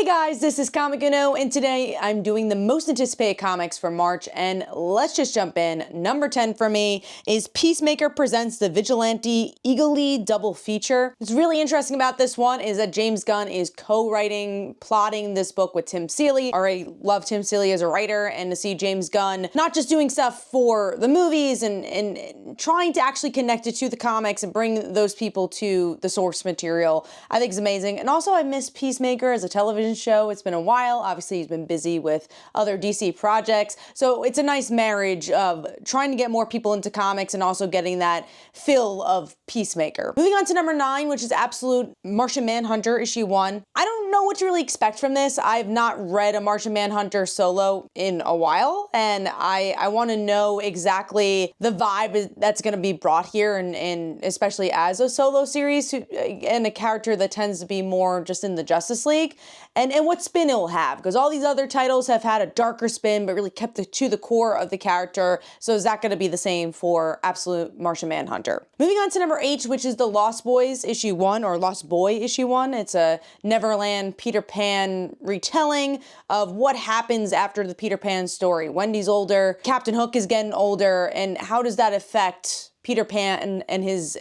Hey guys, this is Comic Uno, and today I'm doing the most anticipated comics for March, and let's just jump in. Number 10 for me is Peacemaker presents the Vigilante Eagly double feature. What's really interesting about this one is that James Gunn is co-writing, plotting this book with Tim Seeley. I already love Tim Seeley as a writer, and to see James Gunn not just doing stuff for the movies and trying to actually connect it to the comics and bring those people to the source material, I think is amazing. And also I miss Peacemaker as a television show. It's been a while. Obviously, he's been busy with other DC projects. So it's a nice marriage of trying to get more people into comics and also getting that fill of Peacemaker. Moving on to number 9, which is absolute Martian Manhunter issue 1. I don't know what to really expect from this. I've not read a Martian Manhunter solo in a while, and I want to know exactly the vibe that's going to be brought here, and especially as a solo series and a character that tends to be more just in the Justice League. And what spin it'll have, because all these other titles have had a darker spin, but really kept it to the core of the character. So is that going to be the same for Absolute Martian Manhunter? Moving on to number 8, which is the Lost Boys issue 1, or Lost Boy issue 1. It's a Neverland Peter Pan retelling of what happens after the Peter Pan story. Wendy's older, Captain Hook is getting older, and how does that affect Peter Pan and his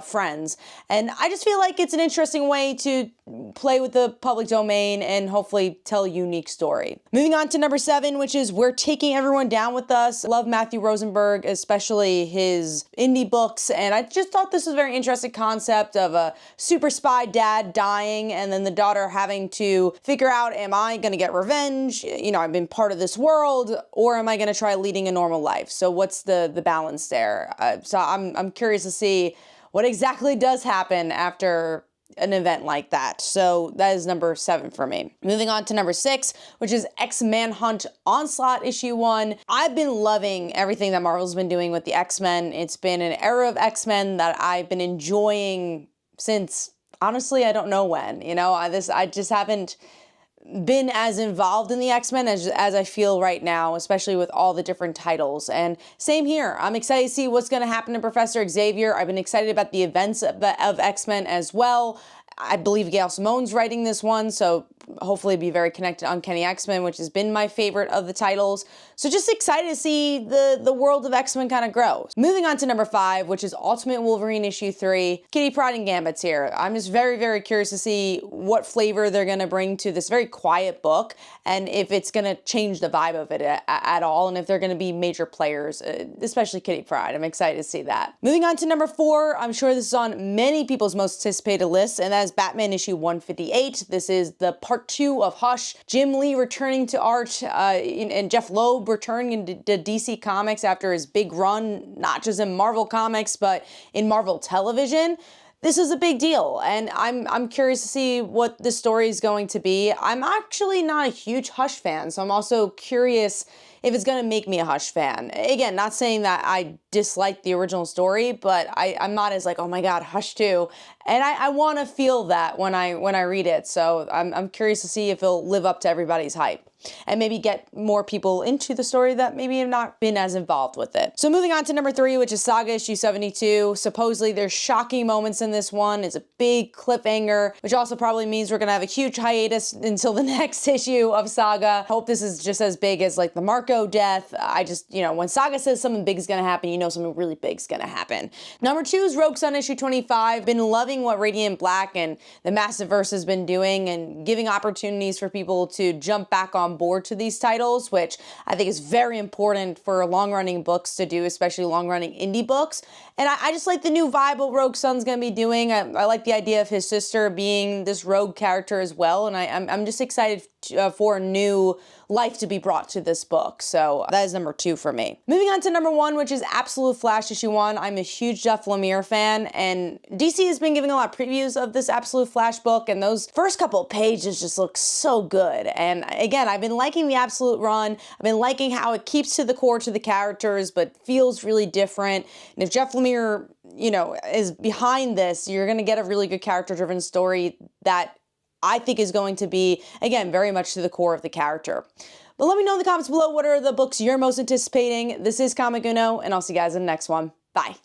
friends? And I just feel like it's an interesting way to play with the public domain and hopefully tell a unique story. Moving on to number 7, which is We're Taking Everyone Down With Us. Love Matthew Rosenberg, especially his indie books, and I just thought this was a very interesting concept of a super spy dad dying and then the daughter having to figure out, am I going to get revenge? You know, I've been part of this world, or am I going to try leading a normal life? So what's the balance there? So I'm curious to see what exactly does happen after an event like that. So that is number 7 for me. Moving on to number 6, which is X-Manhunt Onslaught issue 1. I've been loving everything that Marvel's been doing with the X-Men. It's been an era of X-Men that I've been enjoying since, honestly, I don't know when. You know, I just haven't been as involved in the X-Men as I feel right now, especially with all the different titles. And same here. I'm excited to see what's going to happen to Professor Xavier. I've been excited about the events of X-Men as well. I believe Gail Simone's writing this one, so hopefully be very connected on Uncanny X-Men, which has been my favorite of the titles. So just excited to see the world of X-Men kind of grow. Moving on to number 5, which is Ultimate Wolverine issue 3. Kitty Pryde and Gambit's here. I'm just very, very curious to see what flavor they're going to bring to this very quiet book, and if it's going to change the vibe of it at all, and if they're going to be major players, especially Kitty Pryde. I'm excited to see that. Moving on to number 4, I'm sure this is on many people's most anticipated lists, and that is Batman issue 158. This is the part 2 of Hush. Jim Lee returning to art, and Jeff Loeb returning into DC Comics after his big run, not just in Marvel Comics, but in Marvel Television. This is a big deal, and I'm curious to see what the story is going to be. I'm actually not a huge Hush fan, so I'm also curious if it's going to make me a Hush fan. Again, not saying that I dislike the original story, but I'm not as like, oh my god, Hush 2. And I want to feel that when I read it, so I'm curious to see if it'll live up to everybody's hype and maybe get more people into the story that maybe have not been as involved with it. So moving on to number 3, which is Saga issue 72. Supposedly there's shocking moments in this one. It's a big cliffhanger, which also probably means we're gonna have a huge hiatus until the next issue of Saga. Hope this is just as big as like the Marco death. I just, you know, when Saga says something big is gonna happen, you know something really big is gonna happen. Number 2 is Rogue Sun issue 25. Been loving what Radiant Black and the Massiverse has been doing and giving opportunities for people to jump back on board to these titles, which I think is very important for long-running books to do, especially long-running indie books. And I just like the new vibe what Rogue Sun's going to be doing. I like the idea of his sister being this rogue character as well, and I'm just excited for a new life to be brought to this book. So that is number 2 for me. Moving on to number 1, which is Absolute Flash issue 1. I'm a huge Jeff Lemire fan, and DC has been giving a lot of previews of this Absolute Flash book, and those first couple of pages just look so good. And again, I've been liking the Absolute run. I've been liking how it keeps to the core to the characters, but feels really different. And if Jeff Lemire, you know, is behind this, you're going to get a really good character-driven story that I think is going to be, again, very much to the core of the character. But let me know in the comments below what are the books you're most anticipating. This is Comic Uno, and I'll see you guys in the next one. Bye.